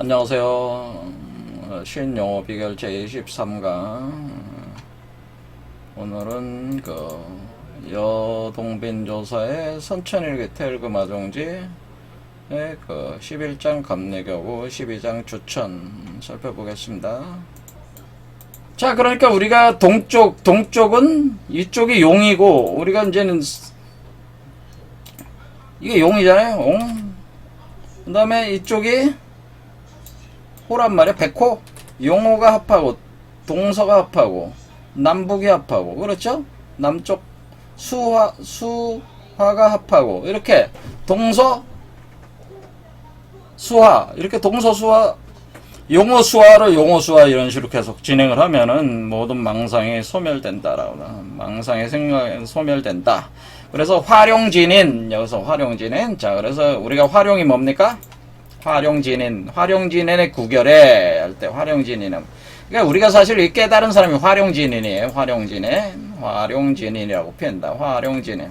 안녕하세요. 신용어 비결 제23강. 오늘은 여동빈 조사의 선천일기 태일금화종지의 11장 감리교구 12장 주천 살펴보겠습니다. 자, 그러니까 우리가 동쪽은 이쪽이 용이고, 우리가 이제는 이게 용이잖아요. 용. 그 다음에 이쪽이 호란 말이야. 백호. 용호가 합하고 동서가 합하고 남북이 합하고, 그렇죠? 남쪽 수화가 합하고, 이렇게 동서 수화, 이렇게 동서 수화, 용호 수화로 용호 수화 이런 식으로 계속 진행을 하면은 모든 망상이 소멸된다라고. 망상의 생각이 소멸된다. 그래서 활용진인, 여기서 활용진인. 자, 그래서 우리가 활용이 뭡니까? 활용진인의 구결에 할 때 활용진인은, 그러니까 우리가 사실 이 깨달은 사람이 활용진인이에요. 활용진인이라고 표현한다. 활용진인.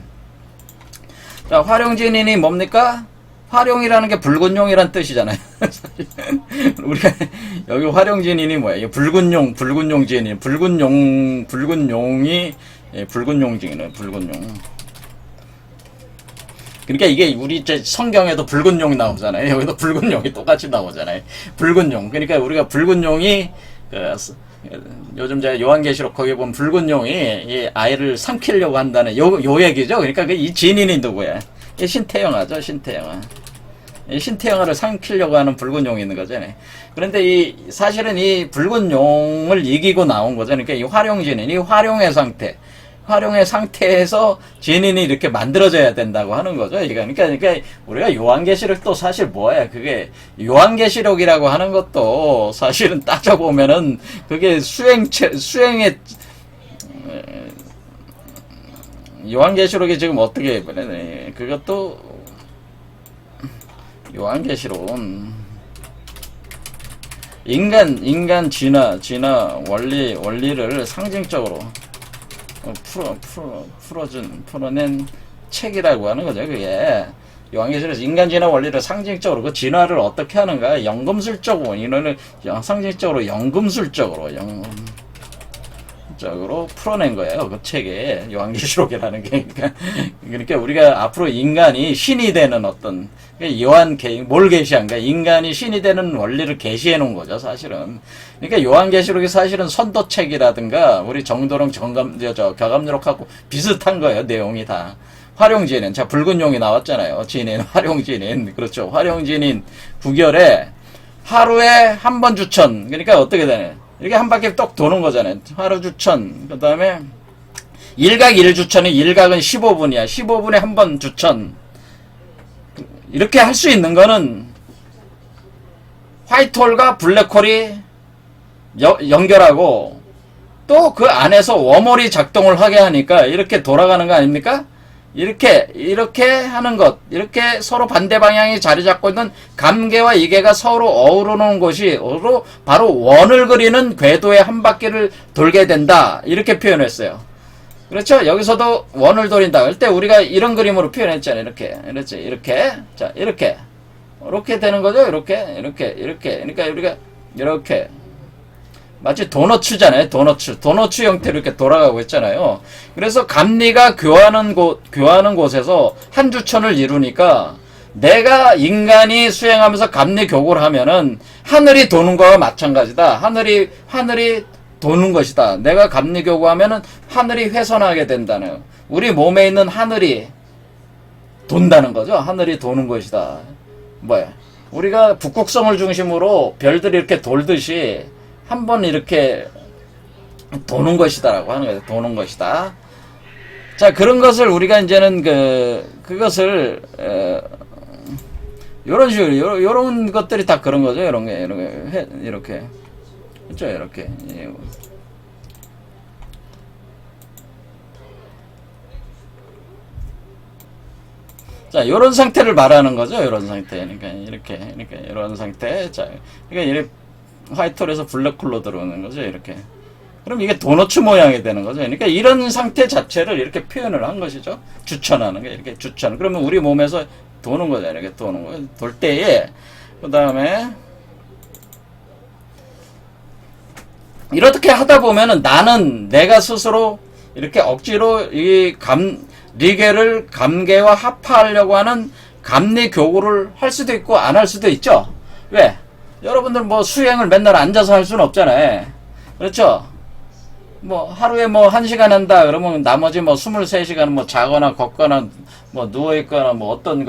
자, 활용진인이 뭡니까? 활용이라는 게 붉은 용이란 뜻이잖아요. 우리가 여기 활용진인이 뭐예요? 붉은 용 진인. 붉은 용이 붉은 용진이네. 붉은 용. 그러니까 이게 우리 성경에도 붉은 용이 나오잖아요. 여기도 붉은 용이 똑같이 나오잖아요. 붉은 용. 그러니까 우리가 붉은 용이 요즘 제가 요한계시록 거기 보면 붉은 용이 이 아이를 삼키려고 한다는 요 얘기죠. 그러니까 이 진인이 누구야? 이 신태영아죠. 신태영아. 이 신태영아를 삼키려고 하는 붉은 용이 있는 거잖아요. 그런데 사실은 이 붉은 용을 이기고 나온 거죠. 그러니까 이 활용진인, 이 활용의 상태에서 진인이 이렇게 만들어져야 된다고 하는 거죠. 그러니까 우리가 요한계시록도 사실 뭐야? 그게 요한계시록이라고 하는 것도 사실은 따져보면은 그게 수행의 요한계시록이 지금 어떻게 해버리네. 그것도 요한계시록은 인간 진화 원리를 상징적으로 풀어낸 책이라고 하는 거죠. 그게 요한계시록에서 인간 진화 원리를 상징적으로, 그 진화를 어떻게 하는가, 연금술적으로, 이거는 상징적으로 연금술적으로 풀어낸 거예요. 그 책에 요한계시록이라는 게. 그러니까 우리가 앞으로 인간이 신이 되는 어떤, 뭘 계시한가? 인간이 신이 되는 원리를 계시해 놓은 거죠, 사실은. 그러니까 요한계시록이 사실은 선도책이라든가 우리 정도령 격암유록하고 비슷한 거예요, 내용이 다. 활용진인. 자, 붉은 용이 나왔잖아요. 진인, 활용진인. 그렇죠. 활용진인 구결에 하루에 한 번 주천. 그러니까 어떻게 되냐? 이렇게 한 바퀴 똑 도는 거잖아요. 하루 주천. 그 다음에 일각 1주천이, 일각은 15분이야. 15분에 한 번 주천. 이렇게 할 수 있는 거는 화이트홀과 블랙홀이 연결하고 또 그 안에서 웜홀이 작동을 하게 하니까 이렇게 돌아가는 거 아닙니까? 이렇게 하는 것, 이렇게 서로 반대 방향이 자리 잡고 있는 감개와 이개가 서로 어우러놓은 것이 바로 원을 그리는 궤도의 한 바퀴를 돌게 된다. 이렇게 표현했어요. 그렇죠? 여기서도 원을 돌린다. 할 때 우리가 이런 그림으로 표현했잖아요. 이렇게. 자, 이렇게 되는 거죠. 이렇게. 그러니까 우리가 이렇게. 마치 도너츠잖아요. 도너츠 형태로 이렇게 돌아가고 있잖아요. 그래서 감리가 교하는 곳에서 한 주천을 이루니까, 내가 인간이 수행하면서 감리 교구를 하면은 하늘이 도는 거와 마찬가지다. 하늘이 도는 것이다. 내가 감리 교구하면은 하늘이 훼손하게 된다는, 우리 몸에 있는 하늘이 돈다는 거죠. 하늘이 도는 것이다. 뭐야? 우리가 북극성을 중심으로 별들이 이렇게 돌듯이 한번 이렇게 도는 것이다라고 하는 거예요. 도는 것이다. 자, 그런 것을 우리가 이제는 그것을 요런 식으로, 요런 것들이 다 그런 거죠. 이렇게. 그렇죠? 이렇게. 자, 요런 상태를 말하는 거죠. 요런 상태. 그러니까 요런 상태. 자, 그러니까 이렇게 화이트홀에서 블랙홀로 들어오는 거죠. 이렇게. 그럼 이게 도너츠 모양이 되는 거죠. 그러니까 이런 상태 자체를 이렇게 표현을 한 것이죠. 주천하는 게, 이렇게 주천. 그러면 우리 몸에서 도는 거죠. 이렇게 도는 거예요. 돌 때에, 그 다음에 이렇게 하다 보면은 나는 내가 스스로 이렇게 억지로 리게를 감개와 합하려고 하는 감리 교구를 할 수도 있고 안 할 수도 있죠. 왜? 여러분들 뭐 수행을 맨날 앉아서 할 수는 없잖아요. 그렇죠? 뭐 하루에 뭐 1시간 한다 그러면 나머지 뭐 23시간은 뭐 자거나 걷거나 뭐 누워있거나 뭐 어떤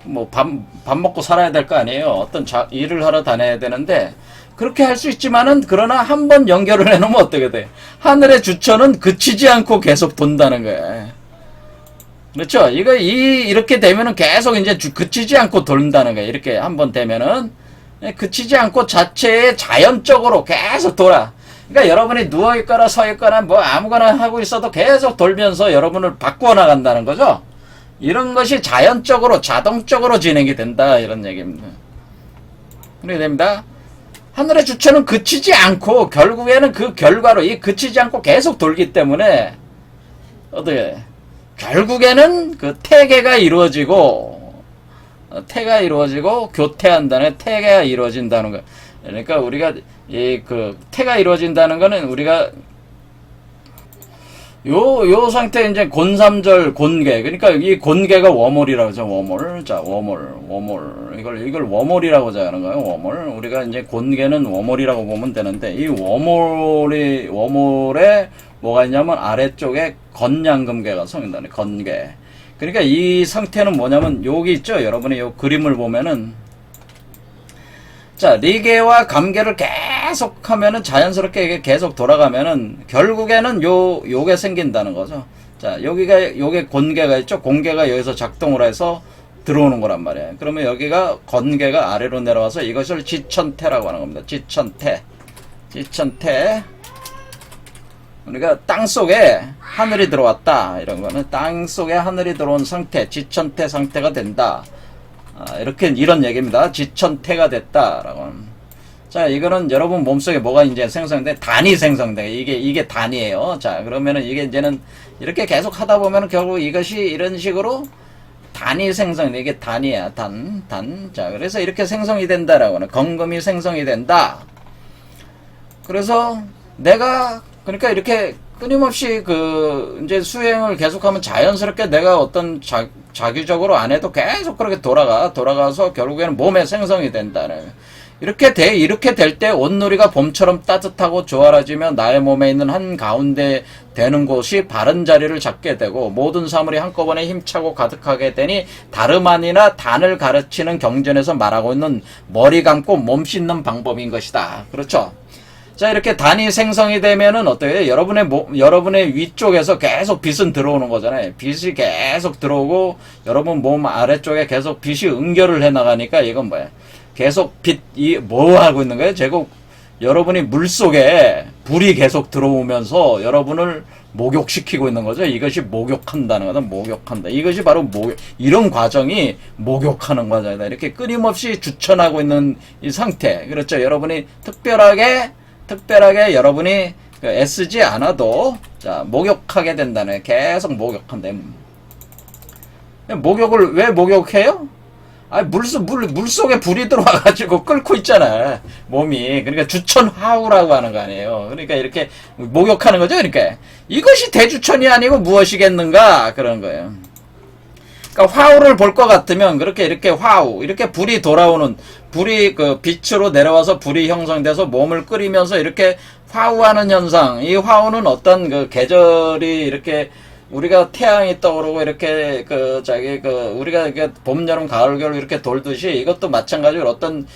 뭐 밥 먹고 살아야 될 거 아니에요. 어떤 일을 하러 다녀야 되는데 그렇게 할 수 있지만은 그러나 한번 연결을 해놓으면 어떻게 돼? 하늘의 주천은 그치지 않고 계속 돈다는 거야. 그렇죠? 이렇게 되면은 계속 이제 그치지 않고 돈다는 거야. 이렇게 한번 되면은 그치지 않고 자체에 자연적으로 계속 돌아. 그러니까 여러분이 누워있거나 서있거나 뭐 아무거나 하고 있어도 계속 돌면서 여러분을 바꾸어 나간다는 거죠. 이런 것이 자연적으로 자동적으로 진행이 된다 이런 얘기입니다. 그렇게 됩니다. 하늘의 주체는 그치지 않고 결국에는 그 결과로 그치지 않고 계속 돌기 때문에 어떻게 결국에는 그 태계가 이루어지고 교태한다는 태계가 이루어진다는 거. 그러니까 우리가 태가 이루어진다는 거는 우리가 요 상태 이제 곤삼절 곤계. 그러니까 이 곤계가 워몰이라고 하죠. 워몰. 자, 워몰. 이걸 워몰이라고 하는 거예요. 워몰. 우리가 이제 곤계는 워몰이라고 보면 되는데 이 워몰에 뭐가 있냐면 아래쪽에 건양금계가 성인다네. 건계. 그러니까 이 상태는 뭐냐면 여기 있죠. 여러분이 요 그림을 보면은 자, 리게와 감계를 계속 하면은 자연스럽게 이게 계속 돌아가면은 결국에는 요게 생긴다는 거죠. 자, 요게 곤계가 있죠. 곤계가 여기서 작동을 해서 들어오는 거란 말이에요. 그러면 여기가 건계가 아래로 내려와서 이것을 지천태라고 하는 겁니다. 지천태. 우리가 땅속에 하늘이 들어왔다. 이런 거는 땅속에 하늘이 들어온 상태, 지천태 상태가 된다. 이런 얘기입니다. 지천태가 됐다라고. 자, 이거는 여러분 몸속에 뭐가 이제 생성돼? 단이 생성돼. 이게 단이에요. 자, 그러면은 이게 이제는 이렇게 계속 하다 보면은 결국 이것이 이런 식으로 단이 생성돼. 이게 단이야. 단. 자, 그래서 이렇게 생성이 된다라고 하는 건금이 생성이 된다. 그래서 그러니까 이렇게 끊임없이 이제 수행을 계속하면 자연스럽게 내가 어떤 자규적으로 안 해도 계속 그렇게 돌아가서 결국에는 몸에 생성이 된다는. 이렇게 될 때 온누리가 봄처럼 따뜻하고 조화라지며 나의 몸에 있는 한 가운데 되는 곳이 바른 자리를 잡게 되고 모든 사물이 한꺼번에 힘차고 가득하게 되니 다름아니나 단을 가르치는 경전에서 말하고 있는 머리 감고 몸 씻는 방법인 것이다. 그렇죠? 자, 이렇게 단이 생성이 되면은 어때요? 여러분의 위쪽에서 계속 빛은 들어오는 거잖아요. 빛이 계속 들어오고, 여러분 몸 아래쪽에 계속 빛이 응결을 해 나가니까 이건 뭐야? 계속 뭐 하고 있는 거예요? 여러분이 물 속에 불이 계속 들어오면서 여러분을 목욕시키고 있는 거죠. 이것이 목욕한다는 거다. 목욕한다. 이것이 바로 이런 과정이 목욕하는 과정이다. 이렇게 끊임없이 주천하고 있는 이 상태. 그렇죠. 여러분이 특별하게 여러분이 애쓰지 않아도 자 목욕하게 된다네. 계속 목욕한다. 목욕을 왜 목욕해요? 물 속에 불이 들어와가지고 끓고 있잖아 몸이. 그러니까 주천화우라고 하는 거 아니에요. 그러니까 이렇게 목욕하는 거죠. 그러니까 이것이 대주천이 아니고 무엇이겠는가 그런 거예요. 그러니까 화우를 볼 것 같으면 이렇게 화우 이렇게 불이 빛으로 내려와서 불이 형성돼서 몸을 끓이면서 이렇게 화우하는 현상. 이 화우는 어떤 계절이 이렇게 우리가 태양이 떠오르고 이렇게 우리가 봄, 여름, 가을, 겨울 이렇게 돌듯이 이것도 마찬가지로 어떤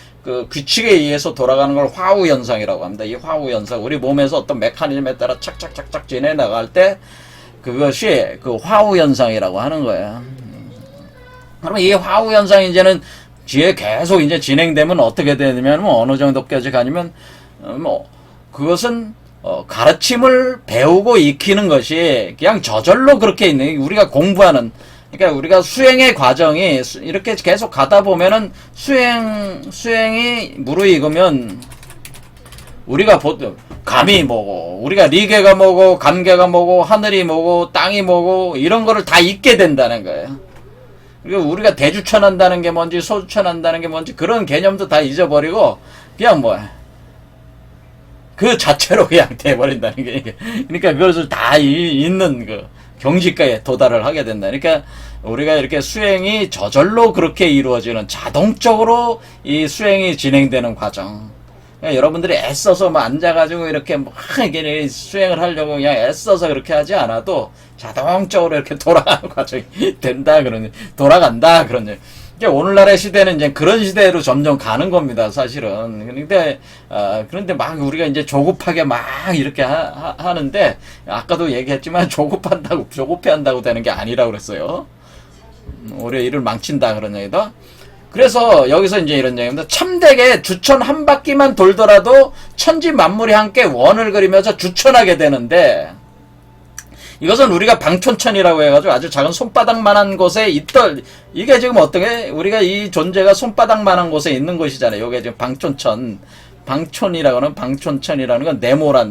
규칙에 의해서 돌아가는 걸 화우 현상이라고 합니다. 이 화우 현상 우리 몸에서 어떤 메커니즘에 따라 착착착착 지내 나갈 때 그것이 화우 현상이라고 하는 거예요. 그러면 이 화우 현상이 이제는 뒤에 계속 이제 진행되면 어떻게 되냐면 어느 정도까지 가냐면 그것은 가르침을 배우고 익히는 것이 그냥 저절로 그렇게 있는 우리가 공부하는 그러니까 우리가 수행의 과정이 이렇게 계속 가다 보면은 수행이 무르익으면 우리가 감이 뭐고 우리가 리계가 뭐고 감계가 뭐고 하늘이 뭐고 땅이 뭐고 이런 거를 다 잊게 된다는 거예요. 그리고 우리가 대주천한다는 게 뭔지 소주천한다는 게 뭔지 그런 개념도 다 잊어버리고 그냥 그 자체로 그냥 돼버린다는 게. 그러니까 그것을 다 있는 그 경지가에 도달을 하게 된다. 그러니까 우리가 이렇게 수행이 저절로 그렇게 이루어지는, 자동적으로 이 수행이 진행되는 과정. 그러니까 여러분들이 애써서 막 앉아가지고 이렇게 막 이게 수행을 하려고 그냥 애써서 그렇게 하지 않아도 자동적으로 이렇게 돌아가는 과정이 된다. 돌아간다. 그런. 오늘날의 시대는 이제 그런 시대로 점점 가는 겁니다, 사실은. 그런데 막 우리가 이제 조급하게 막 이렇게 하는데, 아까도 얘기했지만 조급해 한다고 되는 게 아니라고 그랬어요. 오히려 일을 망친다, 그런 얘기다. 그래서 여기서 이제 이런 얘기입니다. 참되게 주천 한 바퀴만 돌더라도 천지 만물이 함께 원을 그리면서 주천하게 되는데, 이것은 우리가 방촌천이라고 해가지고 아주 작은 손바닥만한 곳에 이게 지금 어떻게, 우리가 이 존재가 손바닥만한 곳에 있는 곳이잖아요. 이게 지금 방촌이라고 하는, 방촌천이라는 건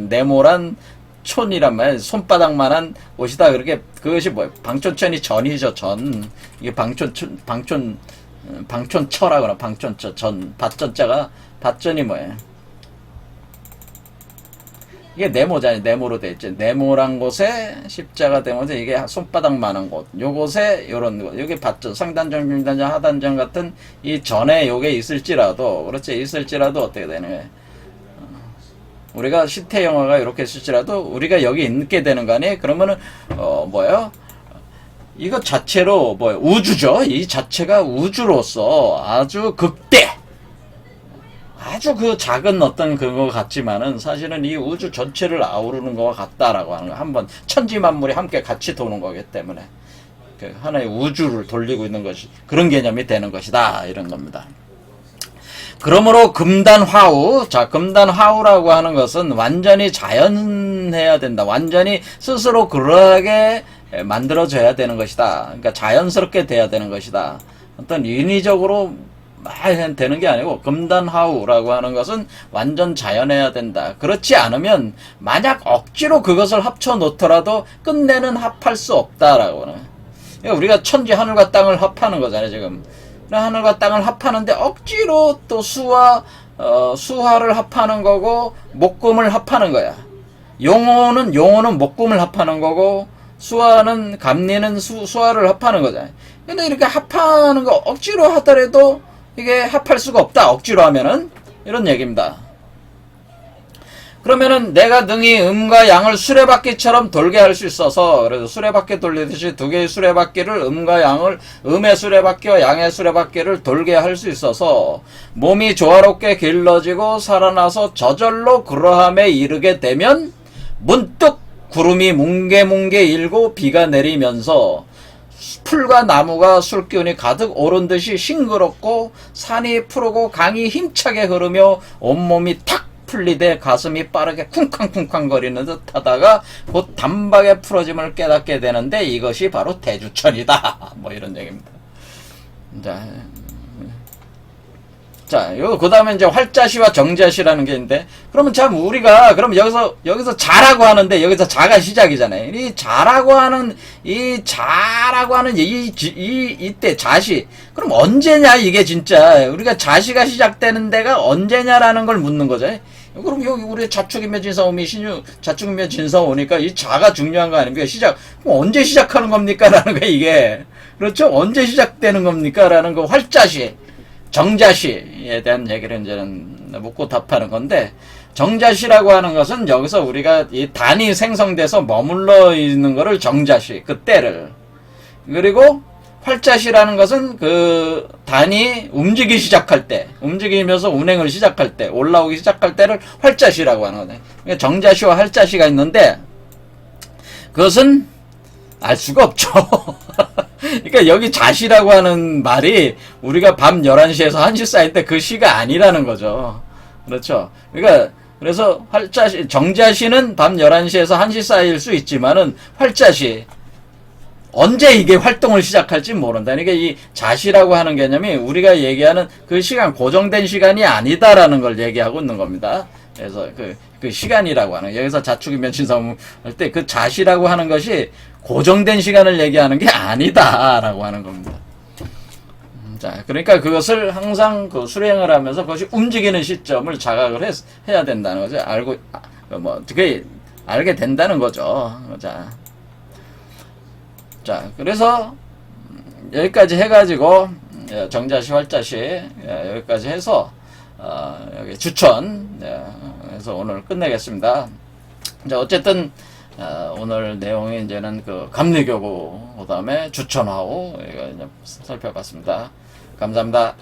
네모란 촌이란 말이에요. 손바닥만한 곳이다. 그것이 뭐예요? 방촌천이 전이죠, 전. 이게 방촌처라고 하나, 방촌처, 밭전자가, 밭전이 뭐예요? 이게 네모잖아요. 네모로 돼 있죠. 네모란 곳에 십자가 대모서 이게 손바닥만한 곳. 요곳에 요런 곳. 여기 밭전, 상단전, 중단전, 하단전 같은 이 전에 요게 있을지라도, 그렇지, 있을지라도 어떻게 되는 거예요? 우리가 시태 영화가 이렇게 있을지라도 우리가 여기 있게 되는 거 아니에요? 그러면은, 뭐예요? 이것 자체로, 우주죠? 이 자체가 우주로서 아주 아주 그 작은 어떤 그거 같지만은 사실은 이 우주 전체를 아우르는 거와 같다라고 하는 거. 한번 천지만물이 함께 같이 도는 거기 때문에 그 하나의 우주를 돌리고 있는 것이 그런 개념이 되는 것이다. 이런 겁니다. 그러므로 금단화우. 자, 금단화우라고 하는 것은 완전히 자연해야 된다. 완전히 스스로 그러하게 만들어져야 되는 것이다. 그러니까 자연스럽게 돼야 되는 것이다. 어떤 인위적으로 되는 게 아니고, 금단하우라고 하는 것은 완전 자연해야 된다. 그렇지 않으면 만약 억지로 그것을 합쳐 놓더라도 끝내는 합할 수 없다라고 하는. 그러니까 우리가 천지 하늘과 땅을 합하는 거잖아요, 지금. 하늘과 땅을 합하는데 억지로 또 수화를 합하는 거고 목금을 합하는 거야. 용어는 목금을 합하는 거고, 수화는 감리는 수화를 합하는 거잖아요. 근데 이렇게 합하는 거 억지로 하더라도 이게 합할 수가 없다. 억지로 하면은. 이런 얘기입니다. 그러면은 내가 능히 음과 양을 수레바퀴처럼 돌게 할 수 있어서, 그래서 수레바퀴 돌리듯이 두 개의 수레바퀴를, 음과 양을, 음의 수레바퀴와 양의 수레바퀴를 돌게 할 수 있어서 몸이 조화롭게 길러지고 살아나서 저절로 그러함에 이르게 되면 문득 구름이 뭉게뭉게 일고 비가 내리면서 풀과 나무가 술기운이 가득 오른 듯이 싱그럽고 산이 푸르고 강이 힘차게 흐르며 온몸이 탁 풀리되 가슴이 빠르게 쿵쾅쿵쾅 거리는 듯 하다가 곧 단박에 풀어짐을 깨닫게 되는데 이것이 바로 대주천이다. 뭐 이런 얘기입니다. 자, 그 다음에 이제 활자시와 정자시라는 게 있는데, 그러면 참 우리가, 그럼 여기서 자라고 하는데, 여기서 자가 시작이잖아요. 이때 자시. 그럼 언제냐, 이게 진짜. 우리가 자시가 시작되는 데가 언제냐라는 걸 묻는 거죠. 그럼 여기 우리 자축이며 진사오미 자축이며 진사오니까 이 자가 중요한 거 아닙니까? 그럼 언제 시작하는 겁니까? 라는 거, 이게. 그렇죠? 언제 시작되는 겁니까? 라는 거, 활자시. 정자시에 대한 얘기를 이제는 묻고 답하는 건데, 정자시라고 하는 것은 여기서 우리가 이 단이 생성돼서 머물러 있는 거를 정자시, 그때를. 그리고 활자시라는 것은 그 단이 움직이기 시작할 때, 움직이면서 운행을 시작할 때, 올라오기 시작할 때를 활자시라고 하는 거네. 그러니까 정자시와 활자시가 있는데, 그것은 알 수가 없죠. 그러니까 여기 자시라고 하는 말이 우리가 밤 11시에서 1시 사이 때 그 시가 아니라는 거죠. 그렇죠. 그러니까 그래서 정자시는 밤 11시에서 1시 사이일 수 있지만은 활자시 언제 이게 활동을 시작할지 모른다. 그러니까 이 자시라고 하는 개념이 우리가 얘기하는 그 시간, 고정된 시간이 아니다라는 걸 얘기하고 있는 겁니다. 그래서 그 시간이라고 하는, 여기서 자축이면 진사오미 할 때 그 자시라고 하는 것이 고정된 시간을 얘기하는 게 아니다라고 하는 겁니다. 자, 그러니까 그것을 항상 그 수행을 하면서 그것이 움직이는 시점을 자각을 해야 된다는 거죠. 그게 알게 된다는 거죠. 자, 그래서 여기까지 해가지고 정자시, 활자시 여기까지 해서 여기 주천 해서 오늘 끝내겠습니다. 자, 어쨌든 오늘 내용이 이제는 그 감리교구, 그 다음에 주천화우 이거 이제 살펴봤습니다. 감사합니다.